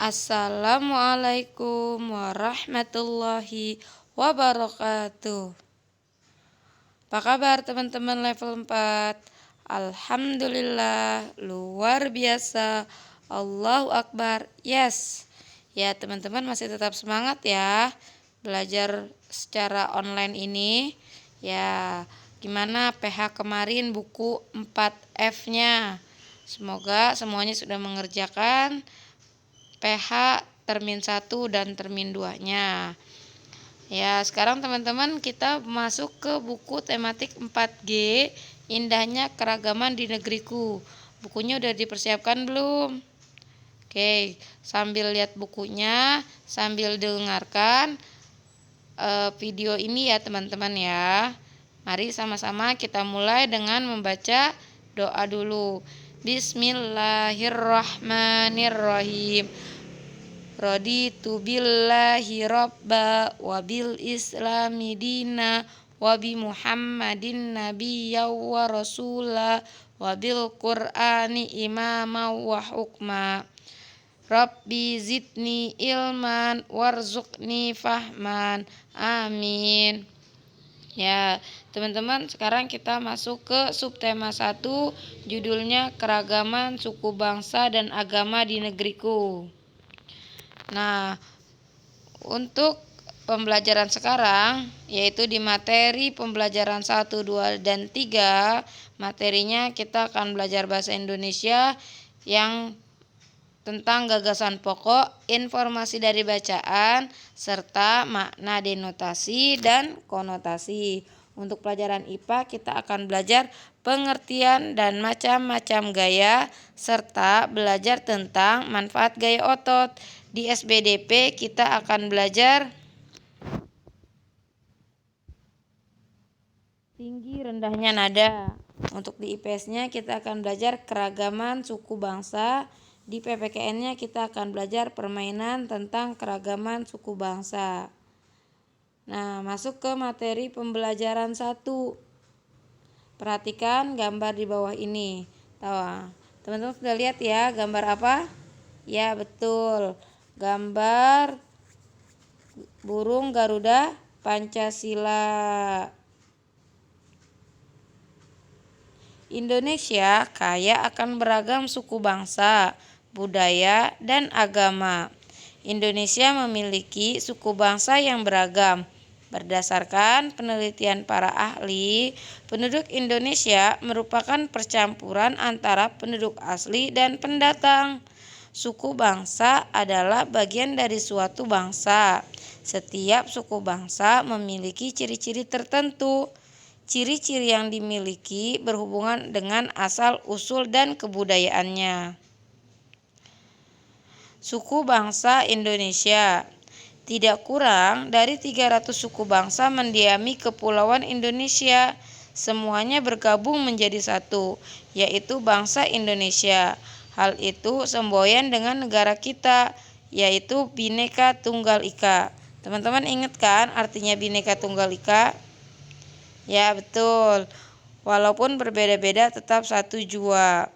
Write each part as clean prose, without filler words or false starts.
Assalamualaikum warahmatullahi wabarakatuh. Apa kabar teman-teman level 4? Alhamdulillah, luar biasa. Allahu Akbar. Yes. Ya, teman-teman masih tetap semangat ya belajar secara online ini. Ya, gimana PH kemarin buku 4F-nya? Semoga semuanya sudah mengerjakan PH termin 1 dan termin 2-nya. Ya, sekarang teman-teman kita masuk ke buku tematik 4G, Indahnya Keragaman di Negeriku. Bukunya udah dipersiapkan belum? Oke, sambil lihat bukunya, sambil dengarkan video ini ya teman-teman ya. Mari sama-sama kita mulai dengan membaca doa dulu. Bismillahirrahmanirrahim. Raditu billahi rabba wa bil islami dina wa bi muhammadin nabiyya wa rasula wa bil qur'ani imama wa hukma. Rabbi zidni ilman warzuqni fahman. Amin. Ya, teman-teman, sekarang kita masuk ke subtema 1, judulnya Keragaman Suku Bangsa dan Agama di Negeriku. Nah, untuk pembelajaran sekarang, yaitu di materi pembelajaran 1, 2, dan 3, materinya kita akan belajar bahasa Indonesia yang tentang gagasan pokok, informasi dari bacaan, serta makna denotasi dan konotasi. Untuk pelajaran IPA kita akan belajar pengertian dan macam-macam gaya, serta belajar tentang manfaat gaya otot. Di SBDP kita akan belajar tinggi rendahnya nada. Untuk di IPS-nya kita akan belajar keragaman suku bangsa. Di PPKN-nya kita akan belajar permainan tentang keragaman suku bangsa. Nah, masuk ke materi pembelajaran 1. Perhatikan gambar di bawah ini. Teman-teman sudah lihat ya gambar apa? Ya, betul. Gambar burung Garuda Pancasila. Indonesia kaya akan beragam suku bangsa, budaya, dan agama. Indonesia memiliki suku bangsa yang beragam. Berdasarkan penelitian para ahli, penduduk Indonesia merupakan percampuran antara penduduk asli dan pendatang. Suku bangsa adalah bagian dari suatu bangsa. Setiap suku bangsa memiliki ciri-ciri tertentu. Ciri-ciri yang dimiliki berhubungan dengan asal-usul dan kebudayaannya. Suku bangsa Indonesia. Tidak kurang dari 300 suku bangsa mendiami kepulauan Indonesia. Semuanya bergabung menjadi satu, yaitu bangsa Indonesia. Hal itu semboyan dengan negara kita, yaitu Bhinneka Tunggal Ika. Teman-teman ingat kan artinya Bhinneka Tunggal Ika? Ya, betul. Walaupun berbeda-beda tetap satu jua.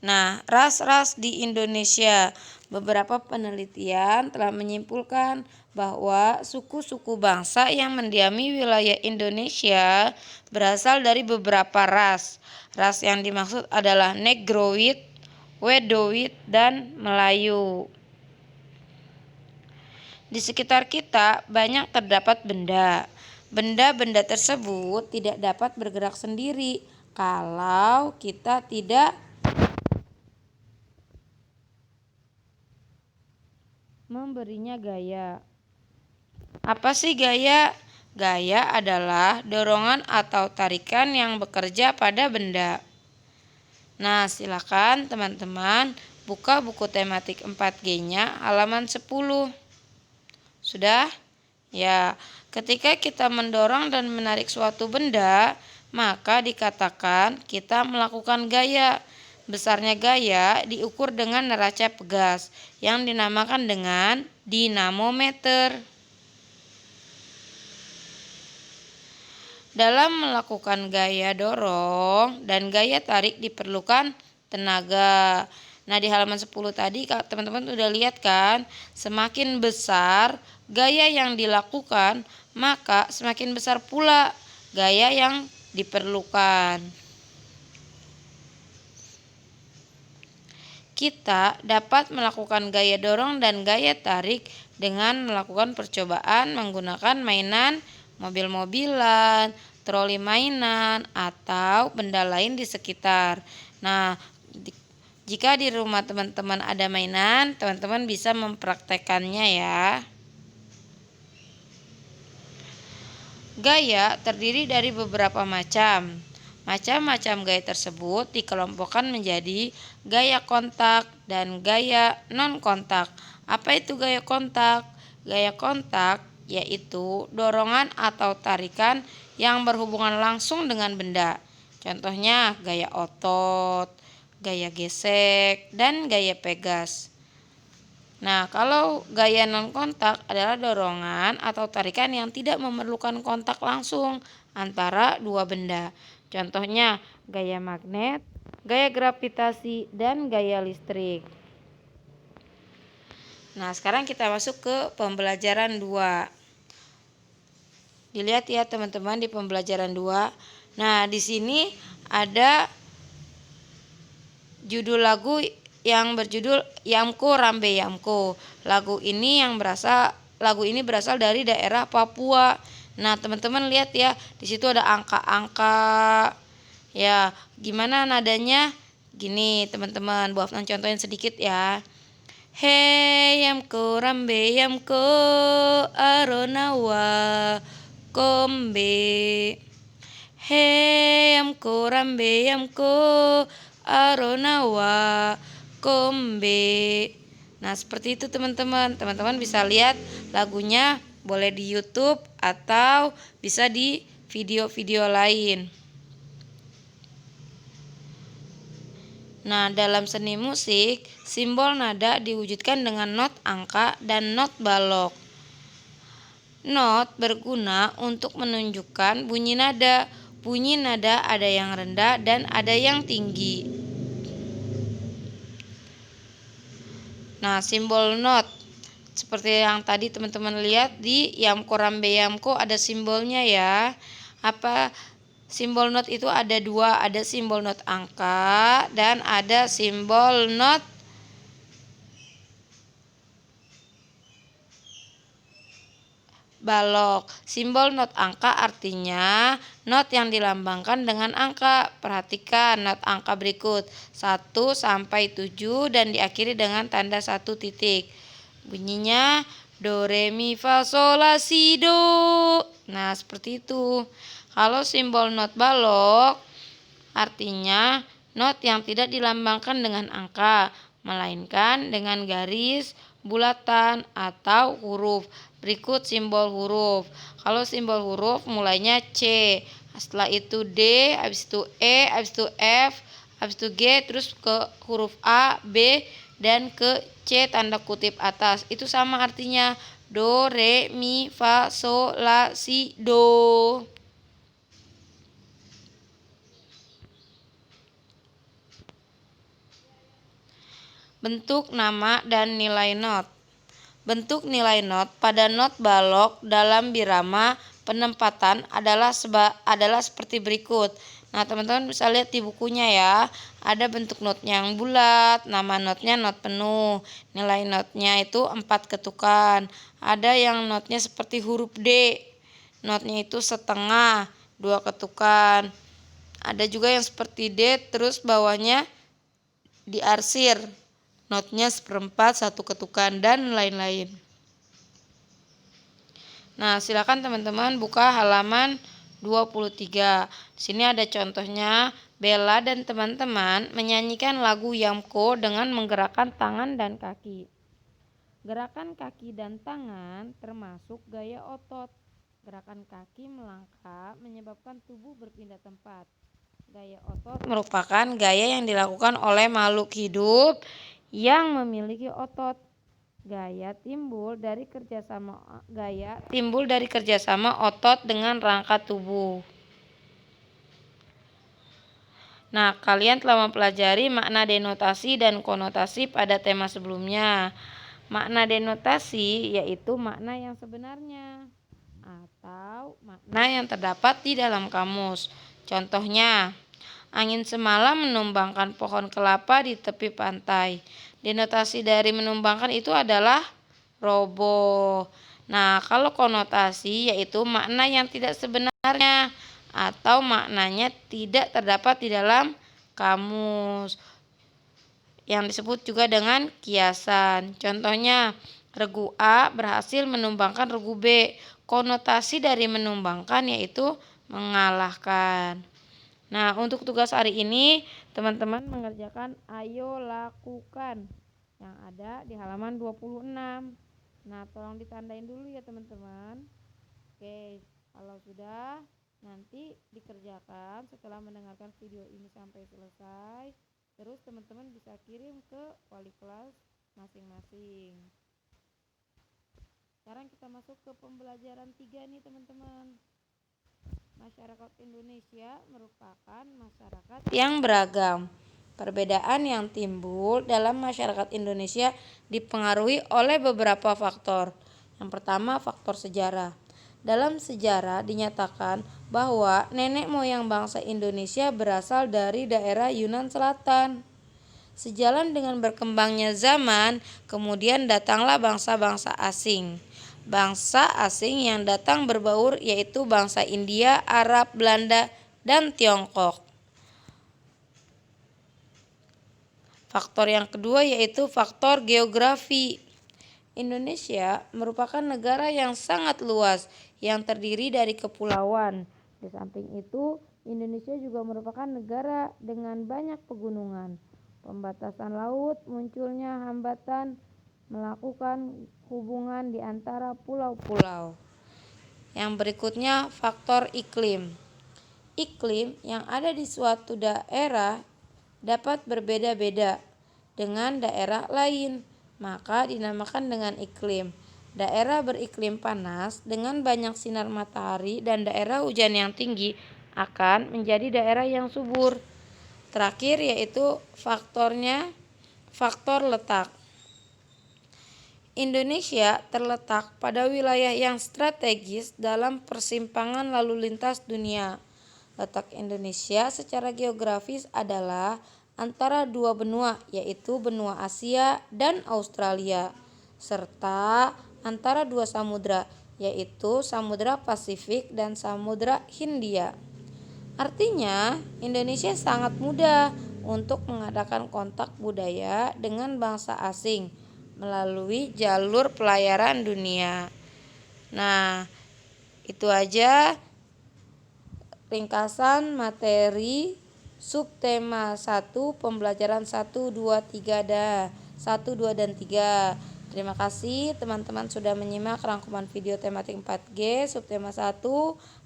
Nah, ras-ras di Indonesia. Beberapa penelitian telah menyimpulkan bahwa suku-suku bangsa yang mendiami wilayah Indonesia berasal dari beberapa ras. Ras yang dimaksud adalah Negroid, Wedoid, dan Melayu. Di sekitar kita banyak terdapat benda. Benda-benda tersebut tidak dapat bergerak sendiri kalau kita tidak memberinya gaya. Apa sih gaya? Gaya adalah dorongan atau tarikan yang bekerja pada benda. Nah, silakan teman-teman buka buku tematik 4G-nya halaman 10. Sudah? Ya, ketika kita mendorong dan menarik suatu benda, maka dikatakan kita melakukan gaya. Besarnya gaya diukur dengan neraca pegas yang dinamakan dengan dinamometer. Dalam melakukan gaya dorong dan gaya tarik diperlukan tenaga. Nah, di halaman 10 tadi teman-teman udah lihat kan, semakin besar gaya yang dilakukan, maka semakin besar pula gaya yang diperlukan. Kita dapat melakukan gaya dorong dan gaya tarik dengan melakukan percobaan menggunakan mainan mobil-mobilan, troli mainan, atau benda lain di sekitar. Nah, jika di rumah teman-teman ada mainan, teman-teman bisa mempraktekannya ya. Gaya terdiri dari beberapa macam. Macam-macam gaya tersebut dikelompokkan menjadi gaya kontak dan gaya non-kontak. Apa itu gaya kontak? Gaya kontak yaitu dorongan atau tarikan yang berhubungan langsung dengan benda. Contohnya gaya otot, gaya gesek, dan gaya pegas. Nah, kalau gaya non-kontak adalah dorongan atau tarikan yang tidak memerlukan kontak langsung antara dua benda. Contohnya gaya magnet, gaya gravitasi, dan gaya listrik. Nah, sekarang kita masuk ke pembelajaran 2. Dilihat ya teman-teman di pembelajaran 2. Nah, di sini ada judul lagu yang berjudul Yamko Rambe Yamko. Lagu ini berasal dari daerah Papua. Nah, teman-teman lihat ya, di situ ada angka-angka. Ya, gimana nadanya? Gini, teman-teman, buat contohin sedikit ya. Hey Yamko Rambe Yamko Aronawa Kombe. Hey Yamko Rambe Yamko Aronawa Kombe. Nah, seperti itu teman-teman. Teman-teman bisa lihat lagunya boleh di YouTube atau bisa di video-video lain. Nah, dalam seni musik, simbol nada diwujudkan dengan not angka dan not balok. Not berguna untuk menunjukkan bunyi nada. Bunyi nada ada yang rendah dan ada yang tinggi. Nah, simbol not seperti yang tadi teman-teman lihat di Yamko Rambe Yamko ada simbolnya ya. Apa simbol not itu ada dua, ada simbol not angka dan ada simbol not balok. Simbol not angka artinya not yang dilambangkan dengan angka. Perhatikan not angka berikut 1 sampai 7 dan diakhiri dengan tanda 1 titik. Bunyinya do re mi fa sol la si do. Nah, seperti itu. Kalau simbol not balok artinya not yang tidak dilambangkan dengan angka, melainkan dengan garis, bulatan, atau huruf. Berikut simbol huruf. Kalau simbol huruf mulainya C, setelah itu D, habis itu E, habis itu F, habis itu G, terus ke huruf A, B, dan ke C tanda kutip atas. Itu sama artinya do, re, mi, fa, sol, la, si, do. Bentuk nama dan nilai not. Bentuk nilai not pada not balok dalam birama penempatan adalah seperti berikut. Nah, teman-teman bisa lihat di bukunya ya. Ada bentuk notnya yang bulat, nama notnya not penuh. Nilai notnya itu 4 ketukan. Ada yang notnya seperti huruf D. Notnya itu setengah, 2 ketukan. Ada juga yang seperti D terus bawahnya diarsir. Notnya 1/4, 1 ketukan, dan lain-lain. Nah, silakan teman-teman buka halaman 23. Di sini ada contohnya. Bella dan teman-teman menyanyikan lagu Yamko dengan menggerakkan tangan dan kaki. Gerakan kaki dan tangan termasuk gaya otot. Gerakan kaki melangkah menyebabkan tubuh berpindah tempat. Gaya otot merupakan gaya yang dilakukan oleh makhluk hidup yang memiliki otot. Gaya timbul dari kerjasama otot dengan rangka tubuh. Nah, kalian telah mempelajari makna denotasi dan konotasi pada tema sebelumnya. Makna denotasi yaitu makna yang sebenarnya atau makna yang terdapat di dalam kamus. Contohnya, angin semalam menumbangkan pohon kelapa di tepi pantai. Denotasi dari menumbangkan itu adalah roboh. Nah, kalau konotasi yaitu makna yang tidak sebenarnya atau maknanya tidak terdapat di dalam kamus, yang disebut juga dengan kiasan. Contohnya, regu A berhasil menumbangkan regu B. Konotasi dari menumbangkan yaitu mengalahkan. Nah, untuk tugas hari ini teman-teman mengerjakan ayo lakukan yang ada di halaman 26. Nah, tolong ditandain dulu ya teman-teman. Oke, kalau sudah nanti dikerjakan setelah mendengarkan video ini sampai selesai. Terus teman-teman bisa kirim ke wali kelas masing-masing. Sekarang kita masuk ke pembelajaran 3 nih teman-teman. Masyarakat Indonesia merupakan masyarakat yang beragam. Perbedaan yang timbul dalam masyarakat Indonesia dipengaruhi oleh beberapa faktor. Yang pertama, faktor sejarah. Dalam sejarah dinyatakan bahwa nenek moyang bangsa Indonesia berasal dari daerah Yunan Selatan. Sejalan dengan berkembangnya zaman, kemudian datanglah bangsa-bangsa asing. Bangsa asing yang datang berbaur yaitu bangsa India, Arab, Belanda, dan Tiongkok. Faktor yang kedua yaitu faktor geografi. Indonesia merupakan negara yang sangat luas yang terdiri dari kepulauan. Di samping itu, Indonesia juga merupakan negara dengan banyak pegunungan. Pembatasan laut, munculnya hambatan melakukan hubungan di antara pulau-pulau. Yang berikutnya, faktor iklim. Iklim yang ada di suatu daerah dapat berbeda-beda dengan daerah lain, maka dinamakan dengan iklim. Daerah beriklim panas dengan banyak sinar matahari dan daerah hujan yang tinggi akan menjadi daerah yang subur. Terakhir yaitu faktor letak. Indonesia terletak pada wilayah yang strategis dalam persimpangan lalu lintas dunia. Letak Indonesia secara geografis adalah antara dua benua, yaitu benua Asia dan Australia, serta antara dua samudra, yaitu Samudra Pasifik dan Samudra Hindia. Artinya, Indonesia sangat mudah untuk mengadakan kontak budaya dengan bangsa asing melalui jalur pelayaran dunia. Nah, itu aja ringkasan materi subtema 1 pembelajaran 1, 2, 3 dan 3. Terima kasih teman-teman sudah menyimak rangkuman video tematik 4G subtema 1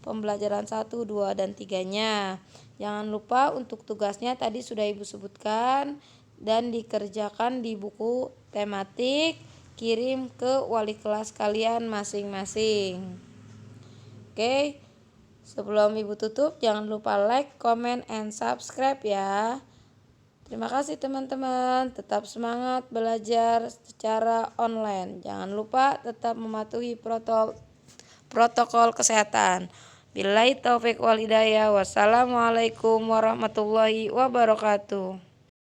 pembelajaran 1, 2, dan 3-nya. Jangan lupa untuk tugasnya tadi sudah Ibu sebutkan dan dikerjakan di buku tematik, kirim ke wali kelas kalian masing-masing. Oke. Sebelum Ibu tutup, jangan lupa like, comment, and subscribe ya. Terima kasih teman-teman. Tetap semangat belajar secara online. Jangan lupa tetap mematuhi protokol kesehatan. Billahi taufik wal hidayah. Wassalamualaikum warahmatullahi wabarakatuh.